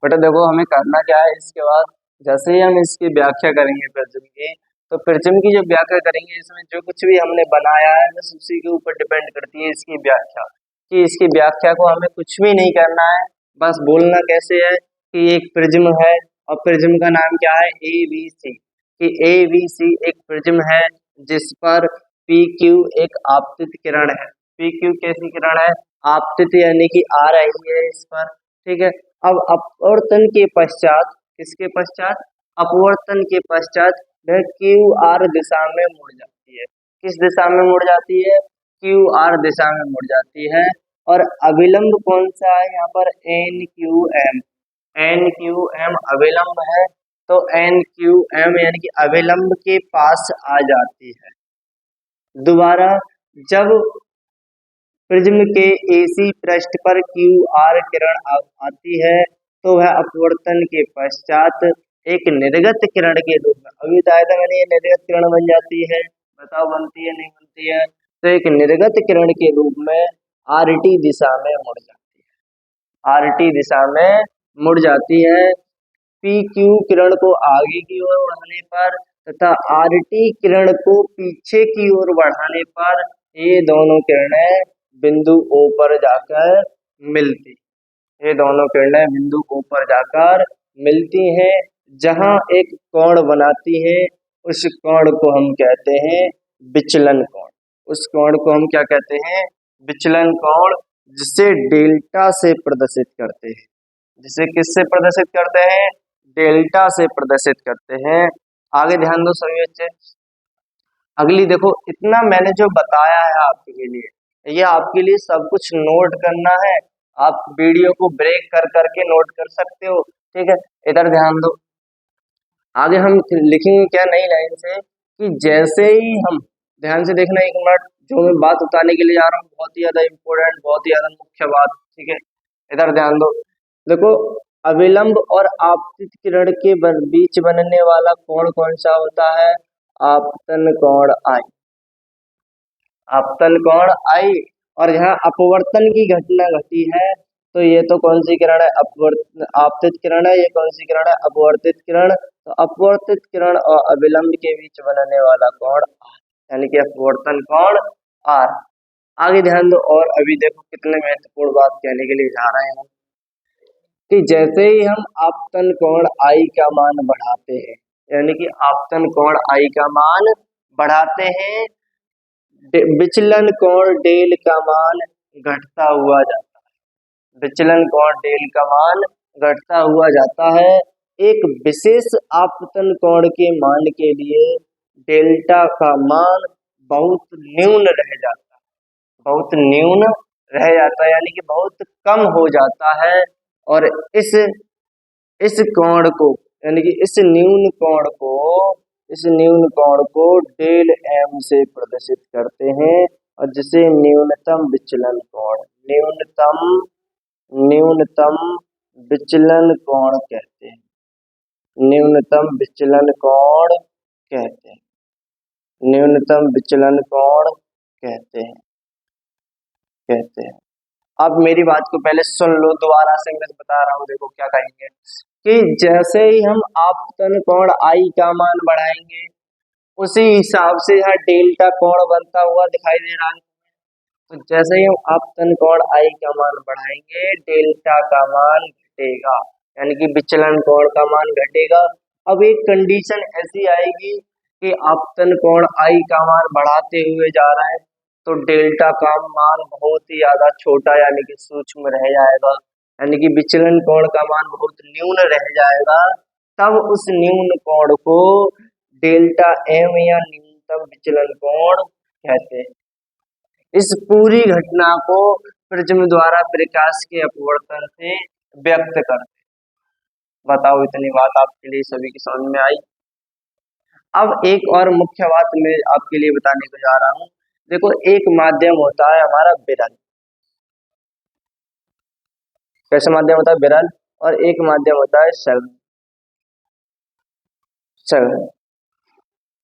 बेटा देखो हमें करना क्या है, इसके बाद जैसे ही हम इसकी व्याख्या करेंगे प्रिज्म की, तो प्रिज्म की जो व्याख्या करेंगे इसमें जो कुछ भी हमने बनाया है बस उसी के ऊपर डिपेंड करती है इसकी व्याख्या, कि इसकी व्याख्या को हमें कुछ भी नहीं करना है, बस बोलना कैसे है कि एक प्रिज्म है और प्रिज्म का नाम क्या है ABC, कि ABC एक प्रिज्म है जिस पर PQ एक आपतित किरण है। PQ कैसी किरण है? आपतित, यानी कि आ रही है इस पर, ठीक है। अब अपवर्तन के पश्चात, किसके पश्चात? अपवर्तन के पश्चात वह QR दिशा में मुड़ जाती है। किस दिशा में मुड़ जाती है? QR दिशा में मुड़ जाती है। और अविलंब कौन सा है यहाँ पर? NQM। NQM अविलंब है, तो NQM यानी कि अविलंब के पास आ जाती है। दोबारा जब प्रिज्म के AC पृष्ठ पर QR किरण आती है तो वह अपवर्तन के पश्चात एक निर्गत किरण के रूप में, अभी बताया था मैंने, ये निर्गत किरण बन जाती है। बताओ बनती है नहीं बनती है? तो एक निर्गत किरण के रूप में RT दिशा में मुड़ जाती है। RT दिशा में मुड़ जाती है। PQ किरण को आगे की ओर बढ़ाने पर तथा RT किरण को पीछे की ओर बढ़ाने पर ये दोनों किरणें बिंदु O पर जाकर मिलती, ये दोनों किरणें बिंदु O पर जाकर मिलती हैं, जहां एक कोण बनाती हैं। उस कोण को हम कहते हैं विचलन कोण। उस कोण को हम क्या कहते हैं? विचलन कोण, जिसे डेल्टा से प्रदर्शित करते हैं। जिसे किससे प्रदर्शित करते हैं? डेल्टा से प्रदर्शित करते हैं। आगे ध्यान दो सभी बच्चे। अगली देखो, इतना मैंने जो बताया है आपके लिए, ये आपके लिए सब कुछ नोट करना है। आप वीडियो को ब्रेक कर करके नोट कर सकते हो, ठीक है। इधर ध्यान दो, आगे हम लिखेंगे क्या नई लाइन से, कि जैसे ही हम, ध्यान से देखना एक मिनट, जो मैं बात उतारने के लिए जा रहा हूँ बहुत ही ज्यादा इम्पोर्टेंट, बहुत ही ज्यादा मुख्य बात, ठीक है। इधर ध्यान दो, देखो अविलंब और आपतित किरण के बीच बनने वाला कोण कौन सा होता है? आपतन कोण I। आपतन कोण I। और यहाँ अपवर्तन की घटना घटी है, तो ये तो कौन सी किरण है? आपतित किरण है। ये कौन सी किरण है? अपवर्तित किरण। तो अपवर्तित किरण और अविलंब के बीच बनने वाला कोण R, यानी कि अपवर्तन कोण R। आगे ध्यान दो, और अभी देखो कितने महत्वपूर्ण बात कहने के लिए जा रहे हैं हम, कि जैसे ही हम आपतन कोण I का मान बढ़ाते हैं, यानी कि आपतन कोण I का मान बढ़ाते हैं, विचलन कोण डेल का मान घटता हुआ जाता है। विचलन कोण डेल का मान घटता हुआ जाता है। एक विशेष आपतन कोण के मान के लिए डेल्टा का मान बहुत न्यून रह जाता है, बहुत न्यून रह जाता है, यानी कि बहुत कम हो जाता है। और इस कोण को, यानी कि इस न्यून कोण को डेल M से प्रदर्शित करते हैं, और जिसे न्यूनतम विचलन कोण, न्यूनतम विचलन कोण कहते हैं। न्यूनतम विचलन कोण कहते हैं। न्यूनतम विचलन कोण कहते हैं। अब मेरी बात को पहले सुन लो, दोबारा से मैं बता रहा हूँ, देखो क्या कहेंगे, कि जैसे ही हम आपतन कोण I का मान बढ़ाएंगे, उसी हिसाब से यहाँ डेल्टा कोण बनता हुआ दिखाई दे रहा है। तो जैसे ही हम आपतन कोण I का मान बढ़ाएंगे, डेल्टा का मान घटेगा, यानी कि विचलन कोण का मान घटेगा। अब एक कंडीशन ऐसी आएगी कि आपतन कोण I का मान बढ़ाते हुए जा रहा है, तो डेल्टा का मान बहुत ही ज्यादा छोटा, यानी कि सूक्ष्म रह जाएगा, यानी कि विचलन कोण का मान बहुत न्यून रह जाएगा। तब उस न्यून कोण को डेल्टा M या न्यूनतम विचलन कोण कहते हैं। इस पूरी घटना को प्रिज्म द्वारा प्रकाश के अपवर्तन से व्यक्त करते हैं। बताओ, इतनी बात आपके लिए सभी की समझ में आई? अब एक और मुख्य बात मैं आपके लिए बताने को जा रहा हूँ। देखो, एक माध्यम होता है हमारा विरल, कैसा माध्यम होता है? विरल। और एक माध्यम होता है सघन।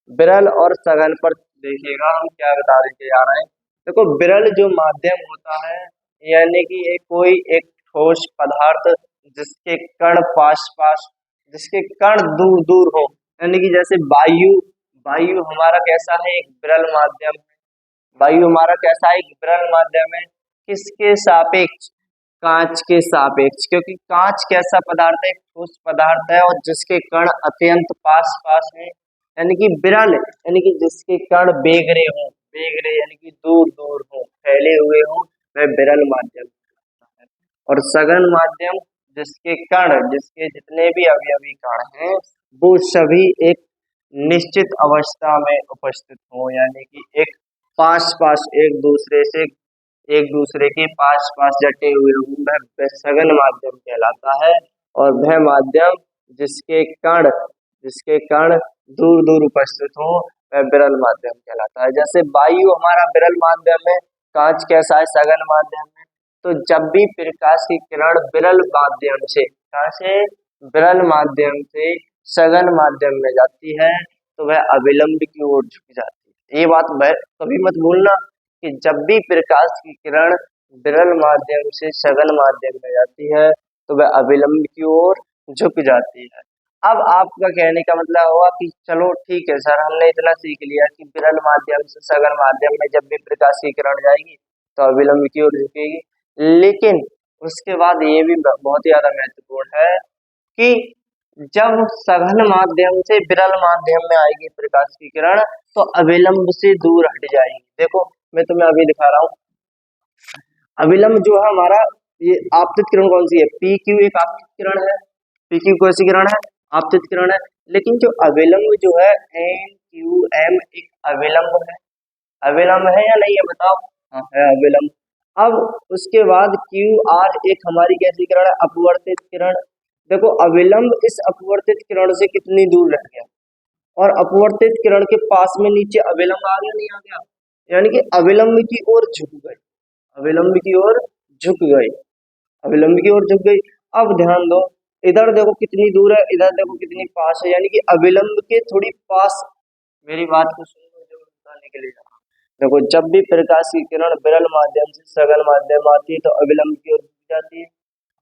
विरल और सघन पर देखिएगा हम क्या बता देते जा रहे हैं। देखो, विरल जो माध्यम होता है, यानी कि कोई एक ठोस पदार्थ जिसके कण पास पास, जिसके कण दूर दूर हो, यानी कि जैसे वायु, वायु हमारा कैसा है, एक विरल माध्यम है। वायु हमारा कैसा है, एक विरल माध्यम है। किसके सापेक्ष, कांच के सापेक्ष, क्योंकि कांच कैसा पदार्थ है, ठोस पदार्थ है, और जिसके कण अत्यंत पास पास हैं, यानी कि विरल, यानी कि जिसके कण बेगरे हों, बेगरे यानी कि दूर दूर हों, फैले हुए हों, वह विरल माध्यम है। और सघन माध्यम, जिसके कण, जिसके जितने भी अवयवी कण हैं, वो सभी एक निश्चित अवस्था में उपस्थित हों, यानी कि एक पास पास एक दूसरे से, एक दूसरे के पास पास जटे हुए हों, वह सघन माध्यम कहलाता है। और वह माध्यम जिसके कण, जिसके कण दूर दूर उपस्थित हो, वह विरल माध्यम कहलाता है। जैसे वायु हमारा विरल माध्यम है, कांच कैसा है, सघन माध्यम है। तो जब भी प्रकाश की किरण विरल माध्यम से, कहाँ से, विरल माध्यम से सघन माध्यम में जाती है, तो वह अविलंब की ओर झुक जाती है। ये बात वह कभी मत भूलना कि जब भी प्रकाश की किरण विरल माध्यम से सघन माध्यम में जाती है, तो वह अविलंब की ओर झुक जाती है। अब आपका कहने का मतलब हुआ कि चलो ठीक है सर, हमने इतना सीख लिया कि विरल माध्यम से सघन माध्यम में जब भी प्रकाश की किरण जाएगी तो अविलंब की ओर झुकेगी। लेकिन उसके बाद ये भी बहुत ज्यादा महत्वपूर्ण है कि जब सघन माध्यम से विरल माध्यम में आएगी प्रकाश की किरण, तो अविलंब से दूर हट जाएगी। देखो मैं तुम्हें अभी दिखा रहा हूँ, अविलंब जो है हमारा, ये आपतित किरण कौन सी है, पी क्यू एक आपतित किरण है, पी क्यू कौन सी किरण है, आपतित किरण है। लेकिन जो अविलंब जो है एन क्यू एम एक अविलंब है, अविलंब है या नहीं है बताओ, हाँ है अविलंब। अब उसके बाद क्यू आर एक हमारी कैसी किरण है, अपवर्तित किरण। देखो अविलंब इस अपवर्तित किरण से कितनी दूर रह गया, और अपवर्तित किरण के पास में नीचे अविलंब आ गया, नहीं आ गया, यानी कि अविलंब की ओर झुक गई, अविलंब की ओर झुक गई, अविलंब की ओर झुक गई। अब ध्यान दो, इधर देखो कितनी दूर है, इधर देखो कितनी पास है, यानी कि अविलंब के थोड़ी पास, मेरी बात को सुनो जो बताने के लिए जा रहा हूं। देखो जब भी प्रकाश की किरण विरल माध्यम से सघन माध्यम आती है तो अविलंब की ओर झुक जाती है,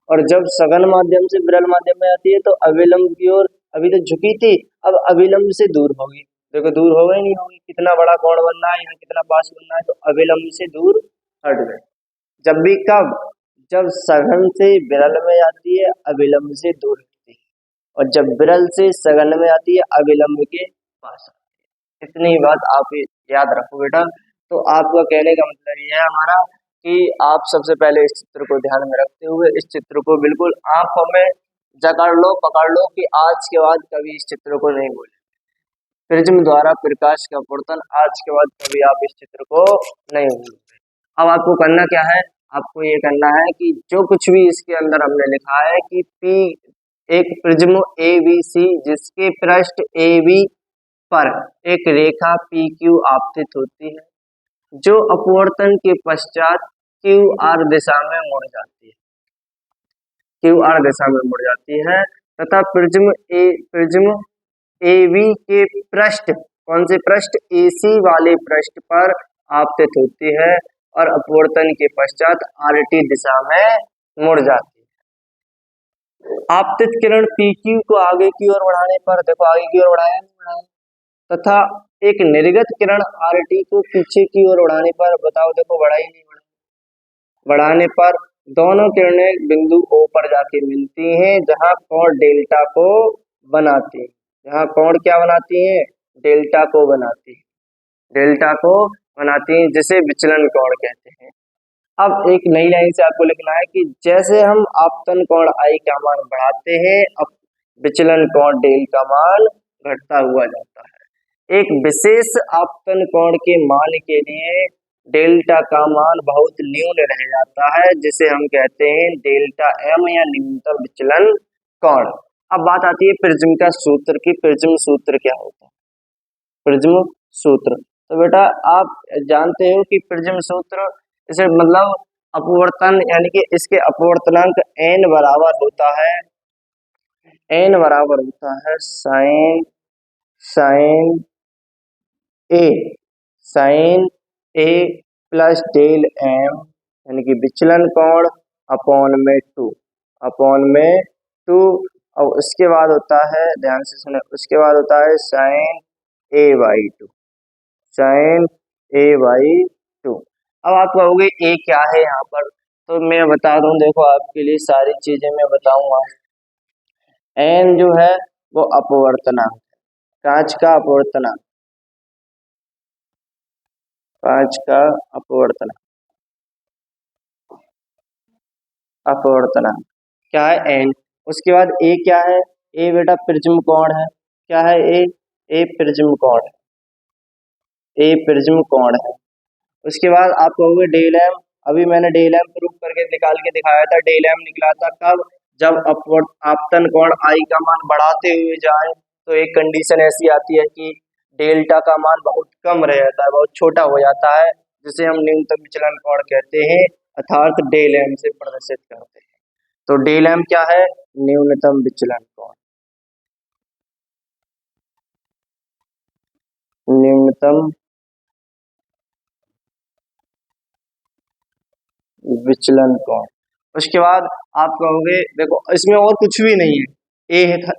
और जब सघन माध्यम से विरल माध्यम में आती है तो अविलंब की ओर, अभी तो झुकी थी, अब अविलंब से दूर होगी। देखो दूर हो गई नहीं होगी, कितना बड़ा कोण बनना है, यहाँ कितना पास बनना है, तो अविलंब से दूर हट गए। जब भी कब, जब सघन से विरल में आती है अविलंब से दूर हटती है, और जब विरल से सघन में आती है अविलंब के पास आती है। इतनी बात आप याद रखो बेटा। तो आपका कहने का मतलब ये है हमारा कि आप सबसे पहले इस चित्र को ध्यान में रखते हुए इस चित्र को बिल्कुल आंखों में जकड़ लो, पकड़ लो कि आज के बाद कभी इस चित्र को नहीं भूलें। प्रिज्म द्वारा प्रकाश का अपवर्तन, आज के बाद कभी आप इस चित्र को नहीं भूलोगे। अब आपको करना क्या है, आपको ये करना है कि जो कुछ भी इसके अंदर हमने लिखा है कि पी एक प्रिज्म ए बी सी जिसके पृष्ठ ए बी पर एक रेखा पी क्यू आपतित होती है, जो अपवर्तन के पश्चात क्यू आर दिशा में मुड़ जाती है, क्यू आर दिशा में मुड़ जाती है, तथा प्रिज्म ए बी के पृष्ठ, कौन से पृष्ठ, एसी वाले पृष्ठ पर आपतित होती है, और अपवर्तन के पश्चात आर टी दिशा में मुड़ जाती है। आपतित किरण पी क्यू को आगे की ओर बढ़ाने पर, देखो आगे की ओर बढ़ाया नहीं बढ़ाया, तथा एक निर्गत किरण आर टी को पीछे की ओर बढ़ाने पर, बताओ देखो बढ़ाई नहीं बढ़ाई, बढ़ाने पर दोनों किरणें बिंदु O पर जाके मिलती हैं, जहां कोण डेल्टा को बनाती है, जहां कोण क्या बनाती है, डेल्टा को बनाती है, डेल्टा को बनाती है, जिसे विचलन कोण कहते हैं। अब एक नई लाइन से आपको लिखना है कि जैसे हम आपतन कोण आई का मान बढ़ाते हैं, अब विचलन कोण डेल का मान घटता हुआ जाता है। एक विशेष आपतन कोण के मान के लिए डेल्टा का मान बहुत न्यून रह जाता है, जिसे हम कहते हैं डेल्टा एम या न्यूनतम विचलन कोण। अब बात आती है प्रिज्म का सूत्र की, प्रिज्म सूत्र क्या होता है, प्रिज्म सूत्र। तो बेटा आप जानते हो कि प्रिज्म सूत्र, इसे मतलब अपवर्तन, यानी कि इसके अपवर्तनांक n बराबर होता है, n बराबर होता है sine A, sign A plus del M, यानी कि विचलन कोण अपॉन में 2, अपॉन में 2, और उसके बाद होता है, ध्यान से सुने, उसके बाद होता है sine A by 2, sine A by 2। अब आप कहोगे ए क्या है यहाँ पर, तो मैं बता दूं, देखो आपके लिए सारी चीजें मैं बताऊंगा। एन जो है वो अपवर्तनांक, कांच का अपवर्तनांक, कांच का अपवर्तनांक, अपवर्तनांक क्या है, एन। उसके बाद ए क्या है, ए बेटा प्रिज्म कोण है, क्या है ए, ए प्रिज्म कोण है, ए प्रिज्म कोण है। उसके बाद आप कहोगे डेल एम, अभी मैंने डेल एम प्रूफ करके निकाल के दिखाया था, डेल एम निकला था कब, जब अपवर्त आपतन कोण आई का मान बढ़ाते हुए जाए, तो एक कंडीशन ऐसी आती है कि डेल्टा का मान बहुत कम रह जाता है, बहुत छोटा हो जाता है, जिसे हम न्यूनतम विचलन कोण कहते हैं, अर्थात डेल एम से प्रदर्शित करते हैं। तो डेल एम क्या है, न्यूनतम विचलन कोण, न्यूनतम विचलन कोण। उसके बाद आप कहोगे देखो इसमें और कुछ भी नहीं है,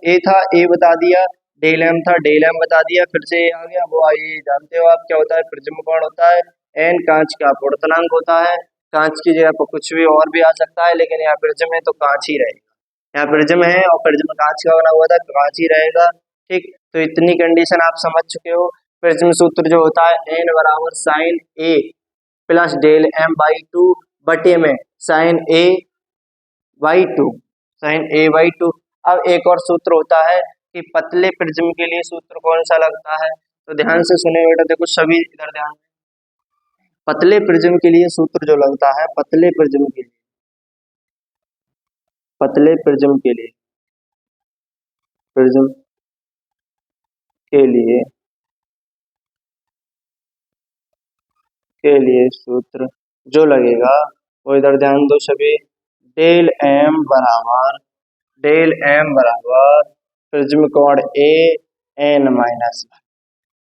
ए था ए बता दिया, डेल एम था डेल एम बता दिया, फिर से ए आ गया, वो ये जानते हो आप क्या होता है, प्रिज्म कोण होता है, एन कांच का अपवर्तनांक होता है। कांच की जगह पर कुछ भी और भी आ सकता है, लेकिन यहाँ प्रिज्म है तो कांच ही रहेगा, यहाँ प्रिज्म है और प्रिज्म कांच का बना हुआ था, कांच ही रहेगा। ठीक, तो इतनी कंडीशन आप समझ चुके हो। प्रिज्म सूत्र जो होता है एन बराबर sine A plus del M by 2 बटे में sine A by 2, sine A by 2। अब एक और सूत्र होता है कि पतले प्रिज्म के लिए सूत्र कौन सा लगता है, तो ध्यान से सुने बेटा, देखो सभी इधर ध्यान। पतले प्रिज्म के लिए सूत्र जो लगता है, पतले प्रिज्म के लिए, पतले प्रिज्म के लिए, प्रिज्म के लिए सूत्र जो लगेगा वो इधर ध्यान दो सभी, डेल एम बराबर, डेल एम बराबर प्रिज्म कोण ए एन माइनस,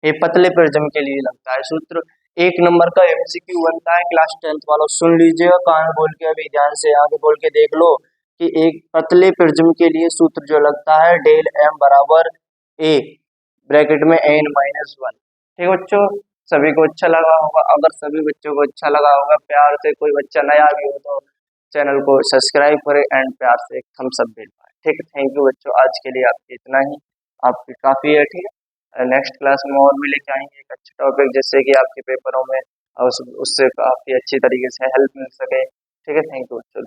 ये पतले प्रिज्म के लिए लगता है सूत्र। एक नंबर का एमसीक्यू बनता है क्लास 10th वालों, सुन लीजिएगा कान बोल के, अभी ध्यान से आगे बोल के देख लो कि एक पतले प्रिज्म के लिए सूत्र जो लगता है डेल एम बराबर ए ब्रैकेट में एन माइनस 1। ठीक बच्चों, सभी को अच्छा लगा होगा, अगर सभी बच्चों को अच्छा लगा होगा, प्यार से कोई बच्चा नया भी हो तो चैनल को सब्सक्राइब करें एंड प्यार से एक थम्स अप दे पाए। ठीक है, थैंक यू बच्चों, आज के लिए आपके इतना ही, आपकी काफ़ी है। ठीक है, नेक्स्ट क्लास में और भी लेके आएंगे एक अच्छा टॉपिक, जिससे कि आपके पेपरों में उससे काफ़ी अच्छी तरीके से हेल्प मिल सके। ठीक है, थैंक यू बच्चों।